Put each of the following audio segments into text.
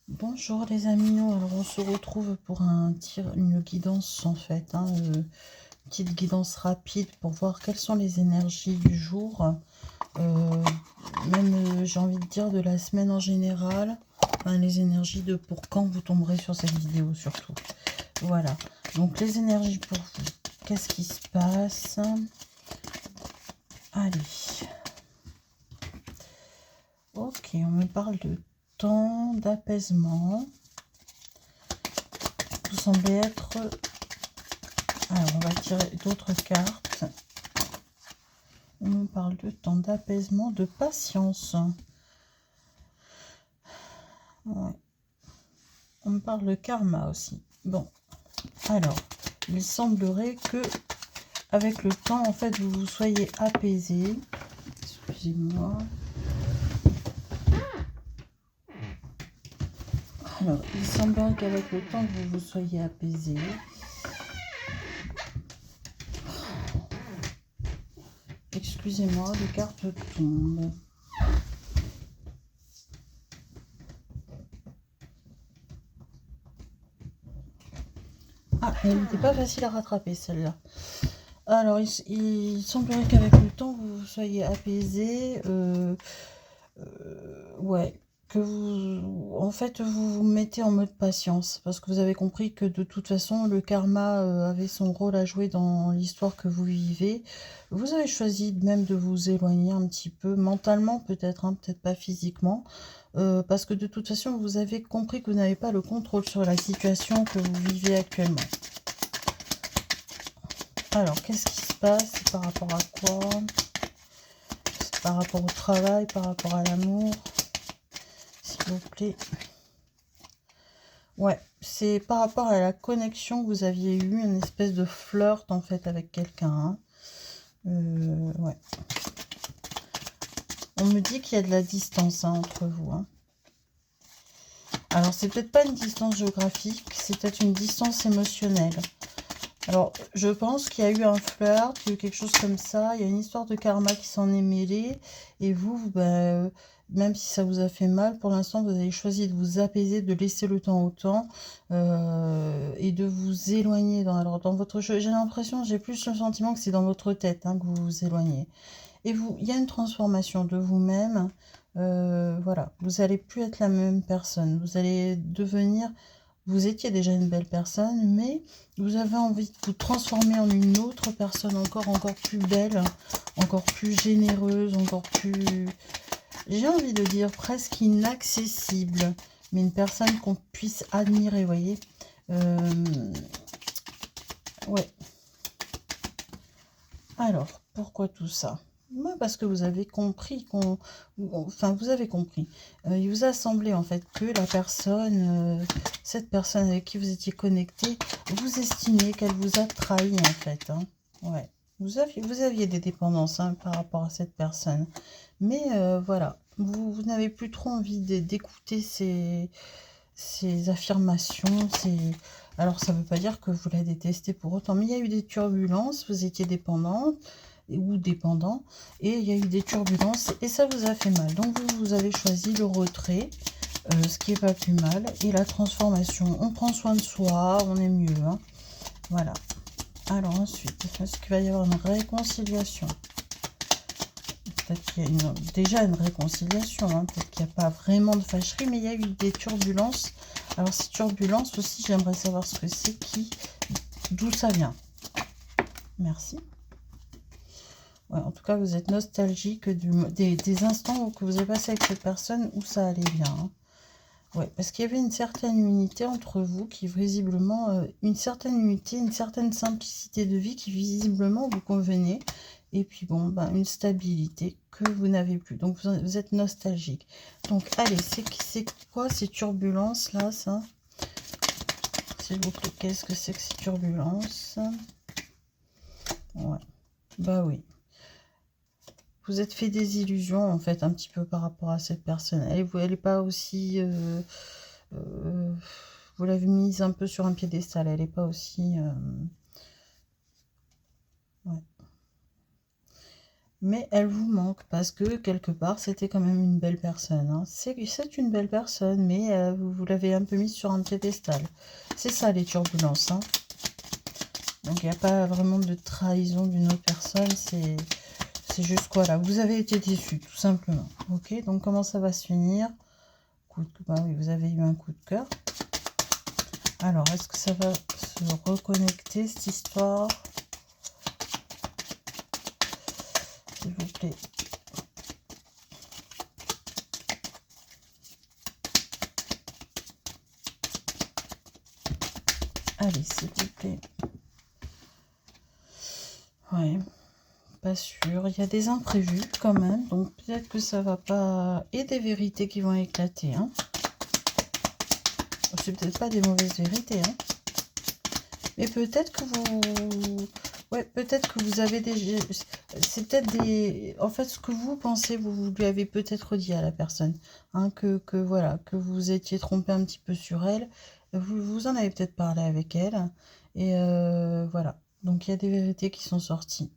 Bonjour les amis, alors on se retrouve pour une guidance en fait, petite guidance rapide pour voir quelles sont les énergies du jour, même j'ai envie de dire de la semaine en général, enfin, les énergies de pour quand vous tomberez sur cette vidéo surtout. Voilà, donc les énergies pour vous, qu'est-ce qui se passe? Allez, ok, on me parle de temps, d'apaisement. Vous semblez être... Alors, on va tirer d'autres cartes. On nous parle de temps, d'apaisement, de patience. Ouais. On me parle de karma aussi. Bon, alors, il semblerait que, avec le temps, en fait, vous soyez apaisé. Excusez-moi. Alors, il semblerait qu'avec le temps, vous soyez apaisé. Excusez-moi, les cartes tombent. Ah, elle n'était pas facile à rattraper, celle-là. Alors, il semblerait qu'avec le temps, vous soyez apaisé. Ouais, que vous, en fait, vous vous mettez en mode patience, parce que vous avez compris que de toute façon, le karma avait son rôle à jouer dans l'histoire que vous vivez. Vous avez choisi même de vous éloigner un petit peu, mentalement peut-être, hein, peut-être pas physiquement, parce que de toute façon, vous avez compris que vous n'avez pas le contrôle sur la situation que vous vivez actuellement. Alors, qu'est-ce qui se passe? C'est par rapport à quoi? C'est par rapport au travail, par rapport à l'amour, s'il vous plaît. Ouais, c'est par rapport à la connexion que vous aviez eu, une espèce de flirt en fait avec quelqu'un. Ouais. On me dit qu'il y a de la distance entre vous. Alors, c'est peut-être pas une distance géographique, c'est peut-être une distance émotionnelle. Alors, je pense qu'il y a eu un flirt, il y a eu quelque chose comme ça, il y a une histoire de karma qui s'en est mêlée, et vous, même si ça vous a fait mal, pour l'instant, vous avez choisi de vous apaiser, de laisser le temps au temps, et de vous éloigner. Alors, dans votre jeu, j'ai l'impression, j'ai plus le sentiment que c'est dans votre tête que vous vous éloignez. Et vous, il y a une transformation de vous-même, voilà, vous n'allez plus être la même personne, vous allez devenir... Vous étiez déjà une belle personne, mais vous avez envie de vous transformer en une autre personne encore plus belle, encore plus généreuse, encore plus... J'ai envie de dire presque inaccessible, mais une personne qu'on puisse admirer, vous voyez. Ouais. Alors, pourquoi tout ça? Parce que vous avez compris enfin, vous avez compris. Il vous a semblé en fait que la personne, cette personne avec qui vous étiez connecté, vous estimez qu'elle vous a trahi en fait. Ouais. Vous aviez des dépendances par rapport à cette personne. Mais voilà, vous n'avez plus trop envie d'écouter ces affirmations. Alors, ça ne veut pas dire que vous la détestez pour autant, mais il y a eu des turbulences, vous étiez dépendante ou dépendant, et il y a eu des turbulences, et ça vous a fait mal. Donc, vous avez choisi le retrait, ce qui n'est pas plus mal, et la transformation. On prend soin de soi, on est mieux. Voilà. Alors ensuite, est-ce qu'il va y avoir une réconciliation? Peut-être qu'il y a déjà une réconciliation, peut-être qu'il n'y a pas vraiment de fâcherie, mais il y a eu des turbulences. Alors ces turbulences aussi, j'aimerais savoir ce que c'est, d'où ça vient. Merci. Ouais, en tout cas, vous êtes nostalgique des instants que vous avez passé avec cette personne où ça allait bien. Ouais, parce qu'il y avait une certaine unité entre vous qui visiblement, une certaine unité, une certaine simplicité de vie qui visiblement vous convenait. Et puis bon, une stabilité que vous n'avez plus. Donc vous êtes nostalgique. Donc allez, c'est quoi ces turbulences là, ça? S'il vous plaît, qu'est-ce que c'est que ces turbulences? Ouais, bah oui. Vous êtes fait des illusions en fait un petit peu par rapport à cette personne. Elle n'est pas aussi... vous l'avez mise un peu sur un piédestal. Elle n'est pas aussi... Ouais. mais elle vous manque parce que quelque part c'était quand même une belle personne, hein. C'est une belle personne, mais vous l'avez un peu mise sur un piédestal. C'est ça les turbulences, hein. Donc il n'y a pas vraiment de trahison d'une autre personne, c'est juste quoi là, vous avez été déçu tout simplement. Ok, donc comment ça va se finir? Bah oui, vous avez eu un coup de cœur. Alors, est-ce que ça va se reconnecter cette histoire? S'il vous plaît. Allez, s'il vous plaît. Ouais, pas sûr. Il y a des imprévus quand même, donc peut-être que ça va pas... Et des vérités qui vont éclater, hein. C'est peut-être pas des mauvaises vérités, hein. Mais peut-être que vous... Ouais, peut-être que vous avez des... C'est peut-être des... En fait, ce que vous pensez, vous lui avez peut-être dit à la personne. Hein, que voilà, que vous étiez trompé un petit peu sur elle. Vous en avez peut-être parlé avec elle. Et voilà. Donc, il y a des vérités qui sont sorties.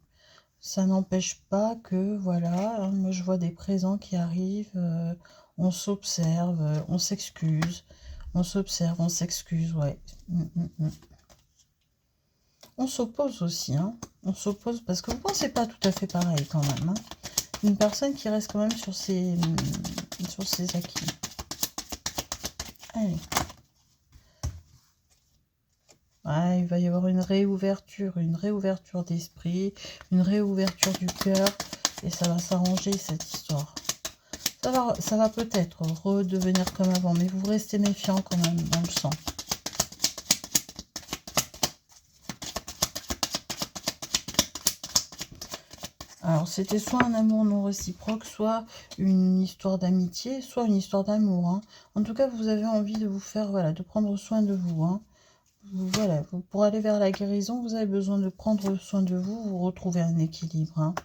Ça n'empêche pas que, voilà, hein, moi je vois des présents qui arrivent. On s'observe, on s'excuse. On s'observe, on s'excuse, ouais. On s'oppose aussi, hein. On s'oppose parce que vous pensez pas tout à fait pareil quand même, hein. Une personne qui reste quand même sur ses acquis. Allez. Ouais, il va y avoir une réouverture d'esprit, une réouverture du cœur, et ça va s'arranger cette histoire. Ça va peut-être redevenir comme avant, mais vous restez méfiant quand même dans le sang. Alors, c'était soit un amour non réciproque, soit une histoire d'amitié, soit une histoire d'amour, hein. En tout cas, vous avez envie de vous faire, voilà, de prendre soin de vous, hein. Voilà, pour aller vers la guérison, vous avez besoin de prendre soin de vous, vous retrouvez un équilibre, hein.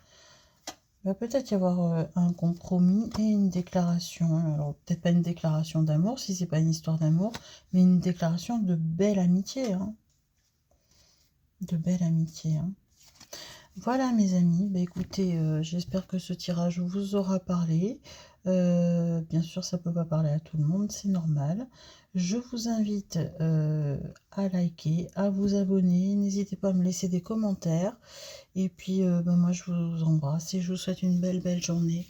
Il va peut-être y avoir un compromis et une déclaration. Alors, peut-être pas une déclaration d'amour, si c'est pas une histoire d'amour, mais une déclaration de belle amitié, hein. De belle amitié, hein. Voilà mes amis, bah, écoutez, j'espère que ce tirage vous aura parlé. Bien sûr, ça peut pas parler à tout le monde, c'est normal. Je vous invite à liker, à vous abonner. N'hésitez pas à me laisser des commentaires. Et puis, bah, moi, je vous embrasse et je vous souhaite une belle journée.